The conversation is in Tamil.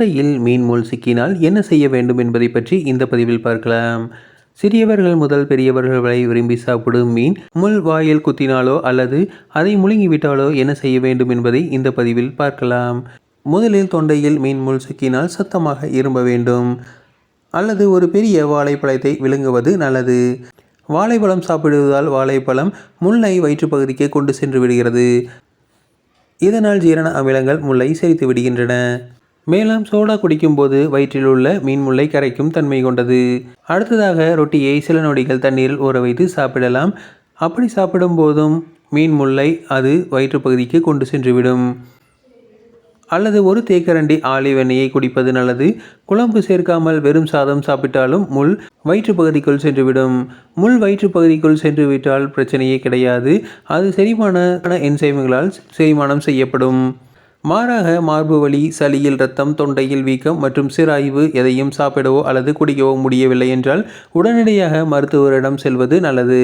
தொண்டையில் மீன் முள் சிக்கினால் என்ன செய்ய வேண்டும் என்பதை பற்றி இந்த பதிவில் பார்க்கலாம். சிறியவர்கள் முதல் பெரியவர்கள் வரை விரும்பி சாப்பிடும் மீன் முள் வாயில் குத்தினாலோ அல்லது அதை முழுங்கிவிட்டாலோ என்ன செய்ய வேண்டும் என்பதை இந்த பதிவில் பார்க்கலாம். முதலில் தொண்டையில் மீன் முள் சிக்கினால் சத்தமாக இரும்ப வேண்டும் அல்லது ஒரு பெரிய வாழைப்பழத்தை விழுங்குவது நல்லது. வாழைப்பழம் சாப்பிடுவதால் வாழைப்பழம் முள்ளை வயிற்றுப்பகுதிக்கு கொண்டு சென்று விடுகிறது. இதனால் ஜீரண அமிலங்கள் முள்ளை செரித்து விடுகின்றன. மேலும் சோடா குடிக்கும்போது வயிற்றில் உள்ள மீன் முள்ளை கரைக்கும் தன்மை கொண்டது. அடுத்ததாக ரொட்டியை சில நொடிகள் தண்ணீரில் ஊற வைத்து சாப்பிடலாம். அப்படி சாப்பிடும் போதும் மீன் முள்ளை அது வயிற்றுப்பகுதிக்கு கொண்டு சென்றுவிடும். அல்லது ஒரு தேக்கரண்டி ஆலிவ் எண்ணெயை குடிப்பது நல்லது. குழம்பு சேர்க்காமல் வெறும் சாதம் சாப்பிட்டாலும் முள் வயிற்றுப்பகுதிக்குள் சென்றுவிடும். முள் வயிற்றுப்பகுதிக்குள் சென்றுவிட்டால் பிரச்சனையே கிடையாது. அது செரிமான என்சைம்களால் செரிமானம் செய்யப்படும். மாறாக மார்பு வலி, சளியில் இரத்தம், தொண்டையில் வீக்கம் மற்றும் சிராய்வு எதையும் சாப்பிடவோ அல்லது குடிக்கவோ முடியவில்லை என்றால் உடனடியாக மருத்துவரிடம் செல்வது நல்லது.